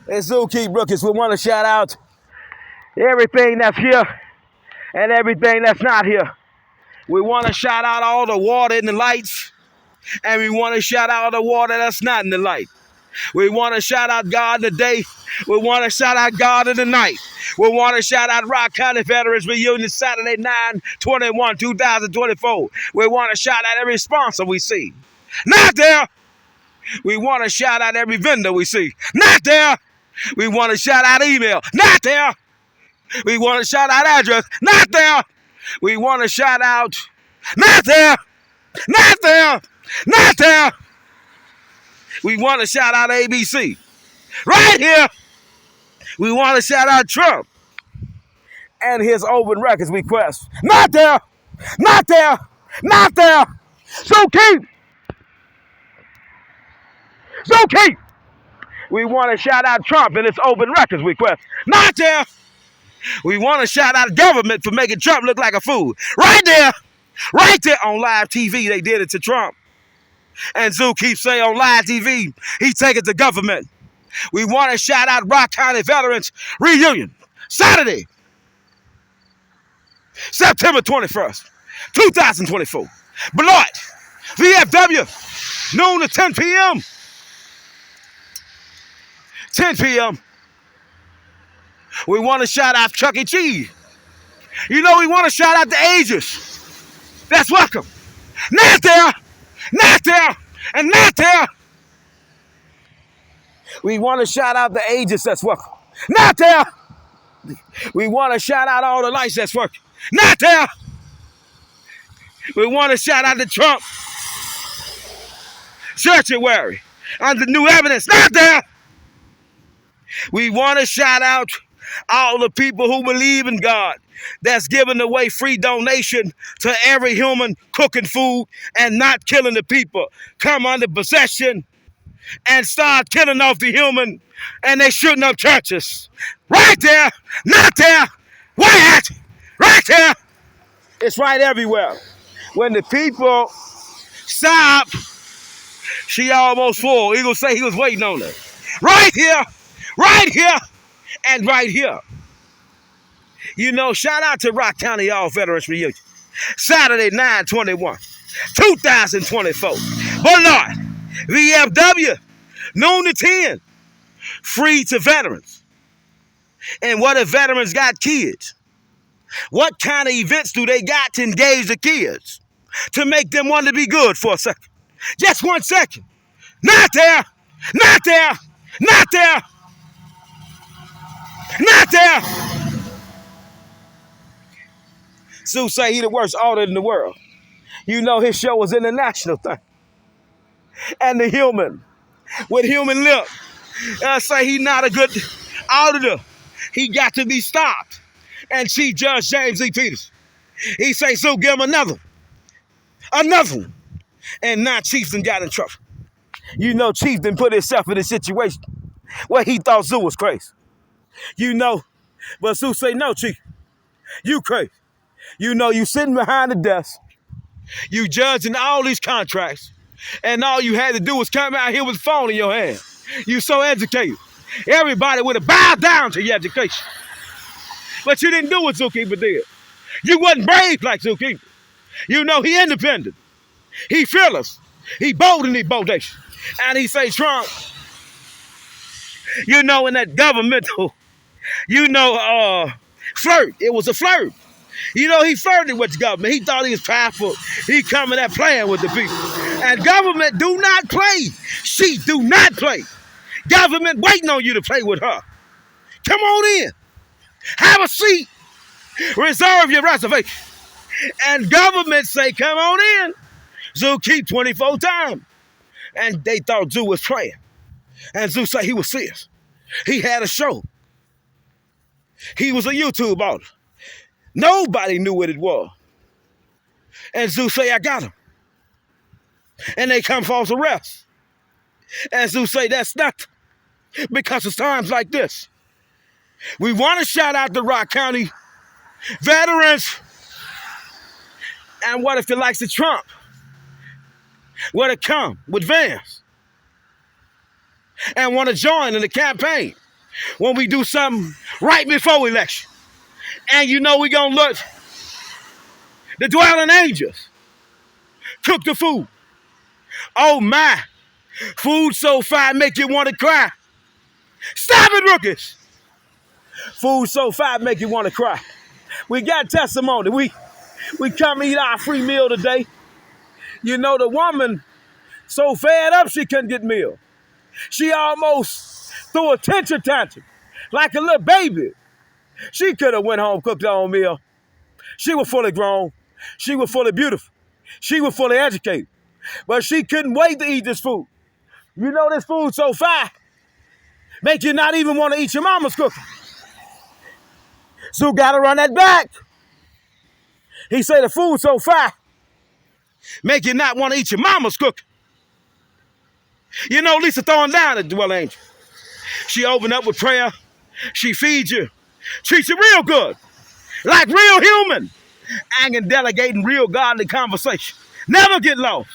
It's Zookeep Rookies. We want to shout out everything that's here and everything that's not here. We want to shout out all the water in the lights, and we want to shout out all the water that's not in the light. We want to shout out God in the day. We want to shout out God in the night. We want to shout out Rock County Veterans Reunion Saturday, 9/21/2024. We want to shout out every sponsor we see. Not there. We want to shout out every vendor we see. Not there. We want to shout out email. Not there. We want to shout out address. Not there. We want to shout out. Not there. Not there. Not there. We want to shout out ABC. Right here. We want to shout out Trump and his open records request. Not there. Not there. Not there. So keep. We want to shout out Trump and his open records request. Not there. We want to shout out government for making Trump look like a fool. Right there. Right there on live TV, they did it to Trump. And Zoo keeps saying on live TV, he take it to government. We want to shout out Rock County Veterans Reunion. Saturday, September 21st, 2024. Beloit, VFW, noon to 10 p.m. 10 p.m. We want to shout out Chuck E. Cheese. You know, we want to shout out the ages. That's welcome. Not there. Not there. And not there. We want to shout out the ages that's welcome. Not there. We want to shout out all the lights that's working. Not there. We want to shout out to Trump. Sanctuary. Under new evidence. Not there. We want to shout out all the people who believe in God that's giving away free donation to every human cooking food and not killing the people. Come under possession and start killing off the human, and they shooting up churches. Right there, not there, where at? Right there. It's right everywhere. When the people stop, she almost full. He gonna say he was waiting on her. Right here, and right here. You know, shout out to Rock County All Veterans Reunion. Saturday, 9/21/2024. Beloit, VFW, noon to 10. Free to veterans. And what if veterans got kids? What kind of events do they got to engage the kids? To make them want to be good for a second. Just 1 second. Not there. Not there. Not there. Not there. Sue say he the worst author in the world. You know his show was international thing. And the human, with human lip, say he not a good auditor. He got to be stopped. And Chief Judge James E. Peters, he say, Sue, give him another one. And now Chief done got in trouble. You know Chief done put himself in a situation where he thought Sue was crazy. You know, but Sue say, no, Chief, you crazy. You know, you sitting behind the desk, you judging all these contracts, and all you had to do was come out here with a phone in your hand. You so educated. Everybody would have bowed down to your education. But you didn't do what Zookeeper did. You wasn't brave like Zookeeper. You know, he independent. He fearless. He bold and he bodacious. And he say, Trump, you know, in that governmental, flirt. It was a flirt. You know, he flirted with the government. He thought he was powerful. He coming there playing with the people. And government do not play. She do not play. Government waiting on you to play with her. Come on in. Have a seat. Reserve your reservation. And government say, come on in. Zoo keep 24 times. And they thought Zoo was playing. And Zoo said he was serious. He had a show. He was a YouTube author. Nobody knew what it was. And Zoo say, I got him. And they come false arrest. And Zoo say, that's not because of times like this. We want to shout out the Rock County veterans. And what if it likes the Trump? Want to come with vans and want to join in the campaign? when we do something right before election. And you know we gonna look, the dwelling angels cook the food. Oh my, food so fire make you want to cry. Stop it, rookies. Food so fire make you want to cry. We got testimony. We come eat our free meal today. You know, the woman so fed up she couldn't get meal. She almost threw a tantrum like a little baby. She could have went home, cooked her own meal. She was fully grown. She was fully beautiful. She was fully educated. But she couldn't wait to eat this food. You know this food so fire, make you not even want to eat your mama's cooking. So gotta run that back. He said the food so fire, make you not want to eat your mama's cooking. You know, Lisa throwing down at the dwelling angel. She opened up with prayer. She feeds you. Treats you real good. Like real human. And can delegate in real godly conversation. Never get lost.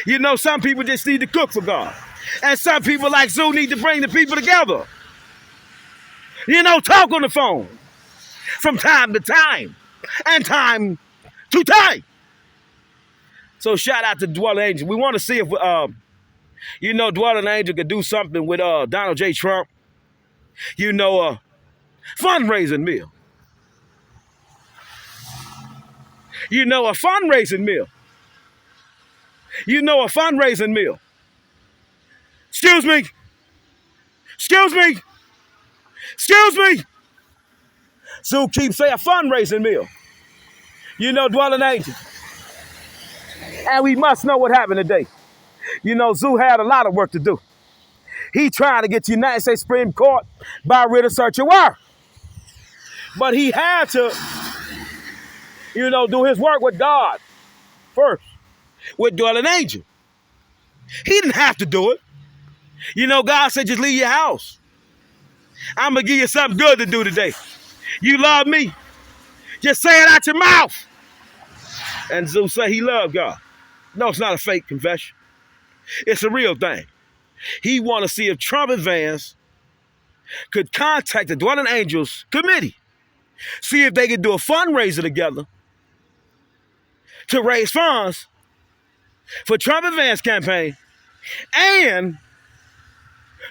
You know, some people just need to cook for God. And some people like Zoo need to bring the people together. You know, talk on the phone. From time to time. And time to time. So shout out to Dwelling Angel. We want to see if, you know, Dwelling Angel could do something with Donald J. Trump. You know, a fundraising meal. You know, a fundraising meal. You know, a fundraising meal. Excuse me. Excuse me. Excuse me. So keep saying a fundraising meal. You know, Dwelling Angel. And we must know what happened today. You know, Zoo had a lot of work to do. He trying to get the United States Supreme Court by writ of search and warrant. But he had to, you know, do his work with God first, with Dwelling Angel. He didn't have to do it. You know, God said, just leave your house. I'm going to give you something good to do today. You love me. Just say it out your mouth. And Zeus said he loved God. No, it's not a fake confession. It's a real thing. He want to see if Trump and Vance could contact the Dwelling Angels committee. See if they could do a fundraiser together to raise funds for Trump and Vance campaign and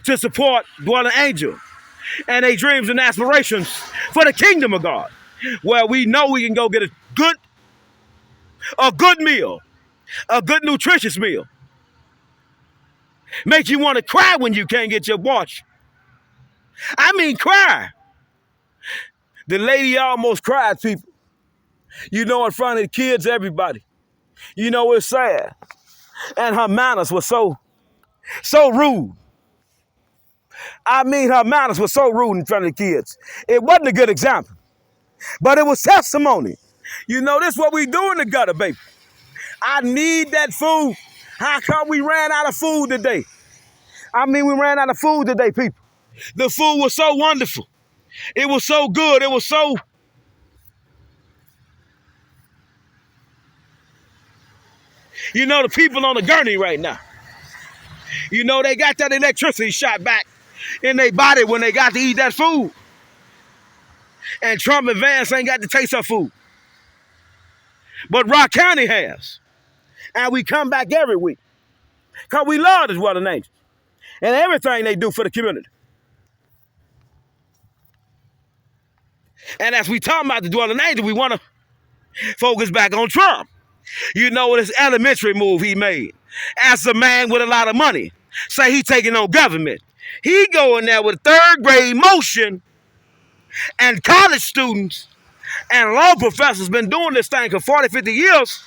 to support Dwelling Angel and their dreams and aspirations for the kingdom of God, where we know we can go get a good meal, a good nutritious meal. Make you want to cry when you can't get your wash. I mean, cry. The lady almost cried, people. You know, in front of the kids, everybody. You know, it's sad. And her manners were so rude. I mean, her manners were so rude in front of the kids. It wasn't a good example, but it was testimony. You know, this is what we do in the gutter, baby. I need that food. How come we ran out of food today? I mean, we ran out of food today, people. The food was so wonderful. It was so good. It was so... You know, the people on the gurney right now, you know, they got that electricity shot back in their body when they got to eat that food. And Trump and Vance ain't got to taste our food. But Rock County has. And we come back every week. Because we love the Dwelling Angels. And everything they do for the community. And as we talk about the Dwelling Angel, we want to focus back on Trump. You know, this elementary move he made. As a man with a lot of money. Say he taking on government. He go in there with third grade motion. And college students and law professors been doing this thing for 40, 50 years.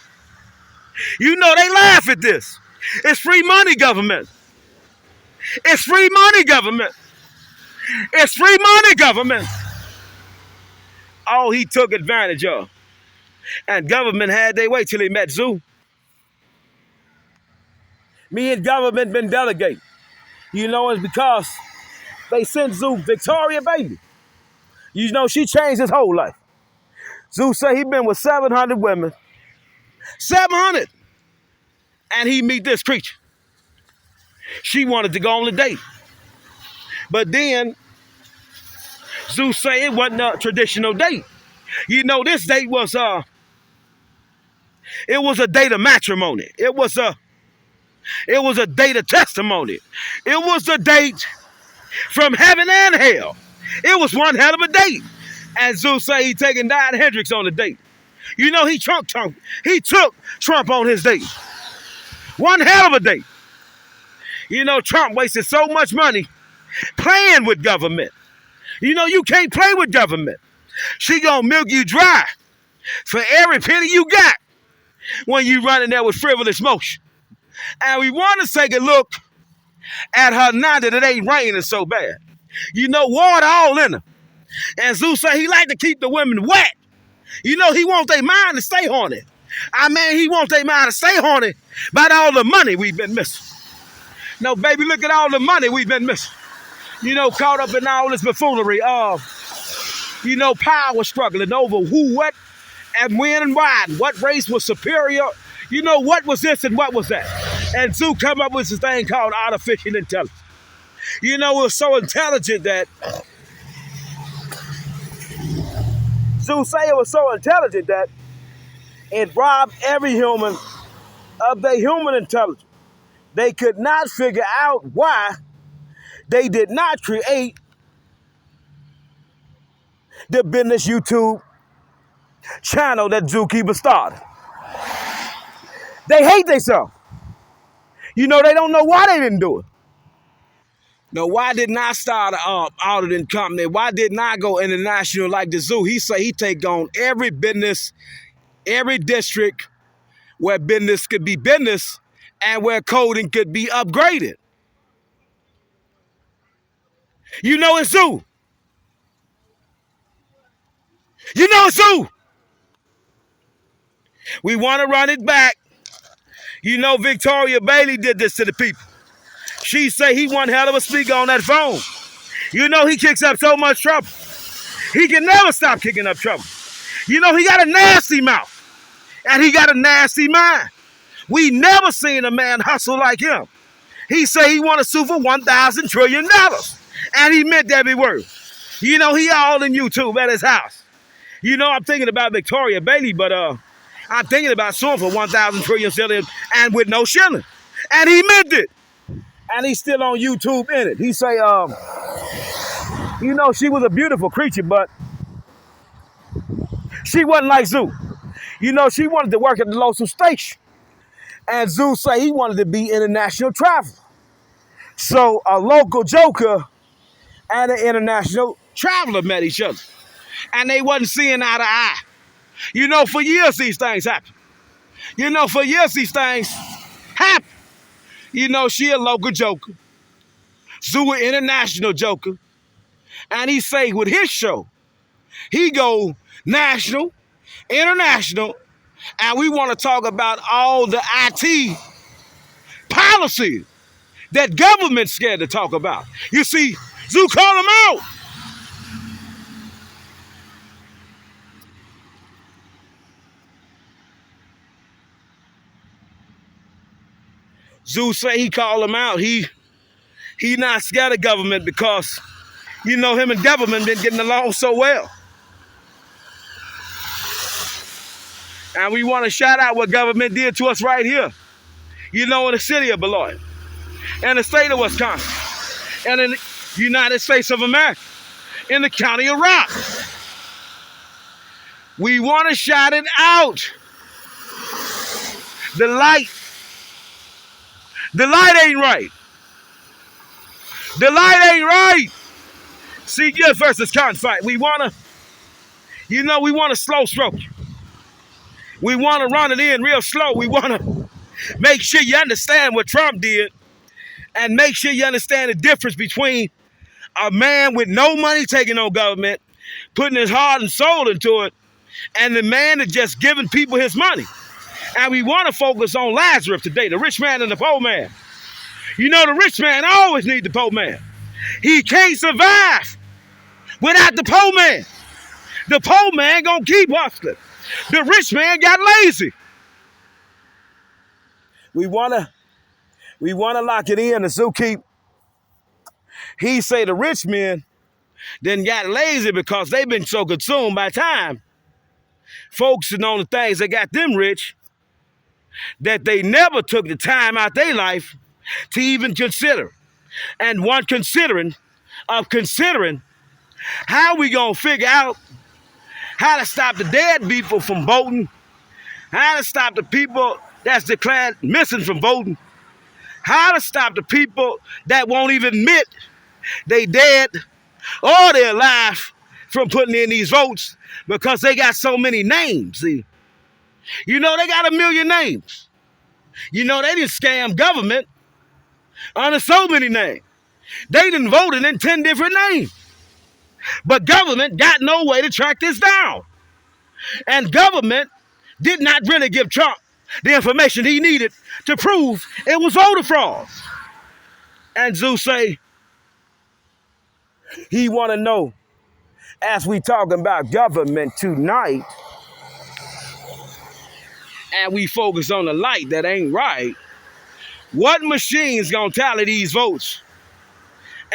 You know, they laugh at this. It's free money government. It's free money government. It's free money government. Oh, he took advantage of. And government had their way till he met Zoo. Me and government been delegating. You know, it's because they sent Zoo Victoria, baby. You know, she changed his whole life. Zoo said he been with 700 women. 700. And he meet this creature. She wanted to go on a date. But then Zeus say it wasn't a traditional date. You know, this date was it was a date of matrimony. It was a date of testimony. It was a date from heaven and hell. It was one hell of a date. And Zeus say he taking Diane Hendricks on the date. You know, he took Trump on his date. One hell of a date. You know, Trump wasted so much money playing with government. You know, you can't play with government. She gonna milk you dry for every penny you got when you running there with frivolous motion. And we want to take a look at her now that it ain't raining so bad. You know, water all in her. And Zeus say he like to keep the women wet. You know, he wants their mind to stay horny. I mean, he wants their mind to stay horny about all the money we've been missing. No, baby, look at all the money we've been missing. You know, caught up in all this buffoonery of, you know, power struggling over who, what, and when and why, and what race was superior. You know, what was this and what was that? And Zeus come up with this thing called artificial intelligence. You know, it was so intelligent that Zeus say it was so intelligent that it robbed every human of their human intelligence. They could not figure out why they did not create the business YouTube channel that Zookeeper started. They hate themselves. You know, they don't know why they didn't do it. Now, why didn't I start an auditing company? Why didn't I go international like the zoo? He say he take on every business, every district where business could be business and where coding could be upgraded. You know it's zoo. You know it's zoo. We want to run it back. You know Victoria Bailey did this to the people. She say he one hell of a speaker on that phone. You know he kicks up so much trouble. He can never stop kicking up trouble. You know he got a nasty mouth. And he got a nasty mind. We never seen a man hustle like him. He say he want to sue for $1,000 trillion. And he meant every word. You know, he all in YouTube at his house. You know, I'm thinking about Victoria Bailey, but I'm thinking about suing for 1,000 trillion and with no shilling. And he meant it. And he's still on YouTube in it. He say, you know, she was a beautiful creature, but she wasn't like Zeus. You know, she wanted to work at the local station. And Zeus say he wanted to be international traveler. So a local joker and an international traveler met each other. And they wasn't seeing eye to eye. You know, for years these things happen. You know, for years these things happen. You know, she a local joker. Zeus an international joker. And he say with his show, he go national, international, and we want to talk about all the IT policies that government's scared to talk about. You see, Zeus call them out. Zeus say he call them out. He not scared of government because, you know, him and government been getting along so well. And we want to shout out what government did to us right here. You know, in the city of Beloit, in the state of Wisconsin, and in the United States of America, in the county of Rock. We want to shout it out. The light ain't right. The light ain't right. CGS versus Confight. We want to, you know, we want to slow stroke you. We want to run it in real slow. We want to make sure you understand what Trump did and make sure you understand the difference between a man with no money taking on government, putting his heart and soul into it, and the man that just giving people his money. And we want to focus on Lazarus today, the rich man and the poor man. You know, the rich man always needs the poor man. He can't survive without the poor man. The poor man gonna keep hustling. The rich man got lazy. We wanna lock it in. The zoo keep He say the rich men then got lazy because they've been so consumed by time, focusing on the things that got them rich, that they never took the time out their life to even consider. And one considering how we gonna figure out how to stop the dead people from voting, how to stop the people that's declared missing from voting, how to stop the people that won't even admit they dead or they're alive from putting in these votes because they got so many names. See, you know they got 1 million names. You know they didn't scam government under so many names. They done voted in 10 different names. But government got no way to track this down. And government did not really give Trump the information he needed to prove it was voter fraud. And Zeus say he want to know, as we talking about government tonight, and we focus on the light that ain't right, what machine's gonna tally these votes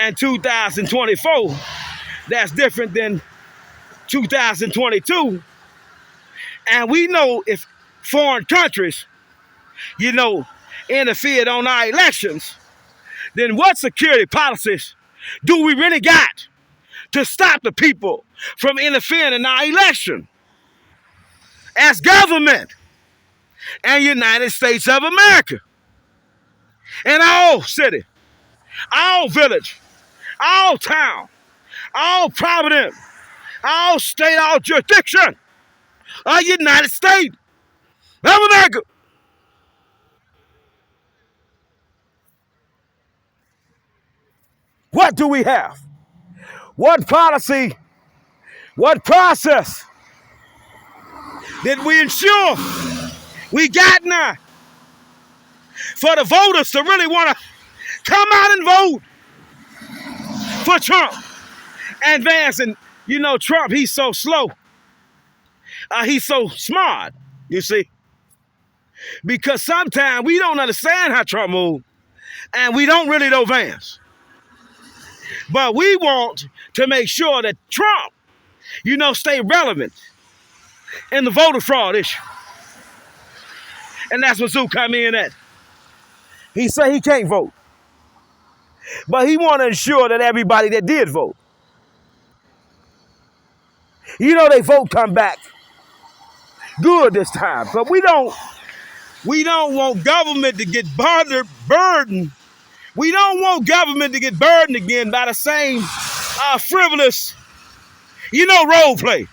in 2024 that's different than 2022? And we know if foreign countries, interfered on our elections, then what security policies do we really got to stop the people from interfering in our election? As government and United States of America, in all city, all village, all town, all province, all state, all jurisdiction of United States of America. What do we have? What policy, what process did we ensure we got now for the voters to really want to come out and vote for Trump and Vance? And Trump, he's so slow. He's so smart, you see. Because sometimes we don't understand how Trump moves, and we don't really know Vance. But we want to make sure that Trump, stay relevant in the voter fraud issue. And that's what Zoo come in at. He say he can't vote. But he want to ensure that everybody that did vote, they vote come back good this time. But we don't want government to get burdened. We don't want government to get burdened again by the same frivolous, role play.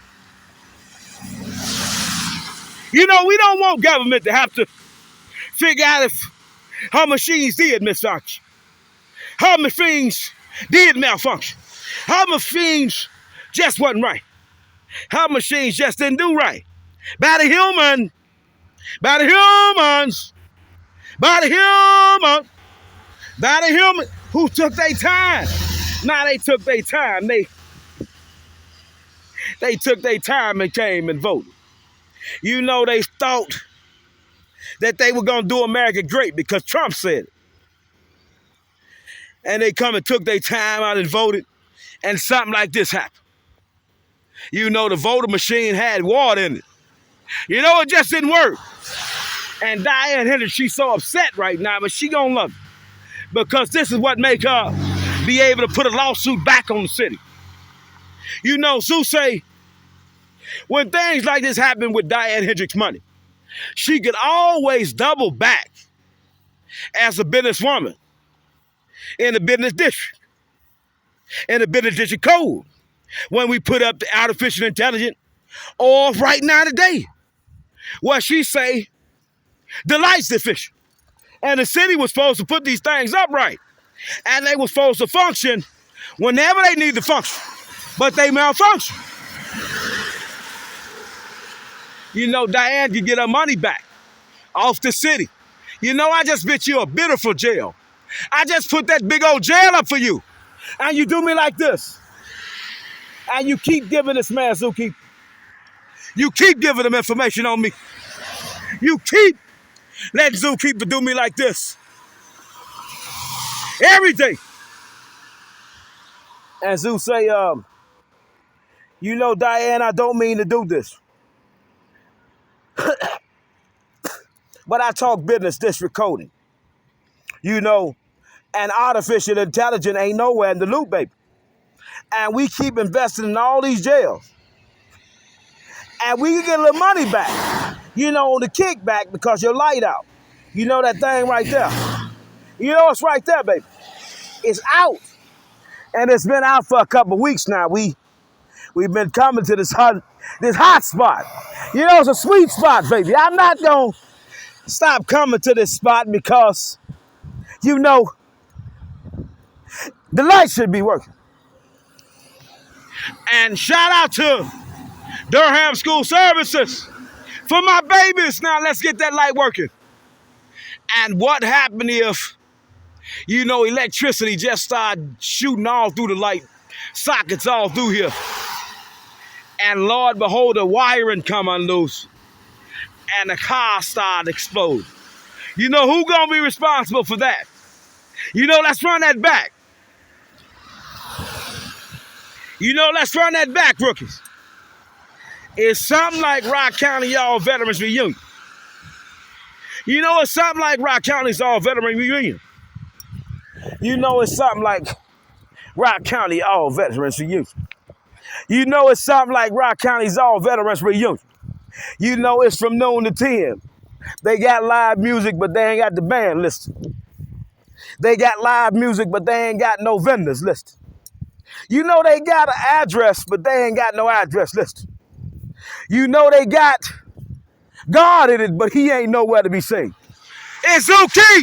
We don't want government to have to figure out if her machines did misfunction. Her machines did malfunction. Her machines just wasn't right. Her machines just didn't do right. By the humans, by the humans who took their time. Now they took their time. They took their time and came and voted. They thought that they were going to do America great because Trump said it. And they come and took their time out and voted, and something like this happened. The voter machine had water in it. It just didn't work. And Diane Hendricks, she's so upset right now, but she gonna love it. Because this is what make her be able to put a lawsuit back on the city. Sue say, when things like this happen with Diane Hendricks' money, she could always double back as a businesswoman in the business district, in the business district code, when we put up the artificial intelligence, or right now today, where she say the lights deficient. And the city was supposed to put these things up right. And they were supposed to function whenever they need to function. But they malfunction. Diane can get her money back off the city. I just bet you a beautiful jail. I just put that big old jail up for you. And you do me like this. And you keep giving this man Zookeeper. You keep giving him information on me. You keep letting Zookeeper do me like this. Every day. And Zeus say, you know, Diane, I don't mean to do this, but I talk business district coding. You know, and artificial intelligence ain't nowhere in the loop, baby. And we keep investing in all these jails. And we can get a little money back, you know, on the kickback because your light out. You know that thing right there. You know it's right there, baby. It's out. And it's been out for a couple of weeks now. We've been coming to this hot spot. You know, it's a sweet spot, baby. I'm not going to stop coming to this spot because, you know, the light should be working. And shout out to Durham School Services for my babies. Now let's get that light working. And what happened if, you know, electricity just started shooting all through the light sockets all through here? And Lord behold, the wiring come unloose and the car started exploding. You know who gonna be responsible for that? You know, let's run that back. You know, let's run that back, rookies. It's something like Rock County All Veterans Reunion. You know, it's something like Rock County's All Veteran Reunion. You know, it's something like Rock County All Veterans Reunion. You know, it's something like Rock County's All Veterans Reunion. You know, it's from noon to 10. They got live music, but they ain't got the band listed. They got live music, but they ain't got no vendors listed. You know, they got an address, but they ain't got no address listed. You know, they got God in it, but he ain't nowhere to be seen. It's okay.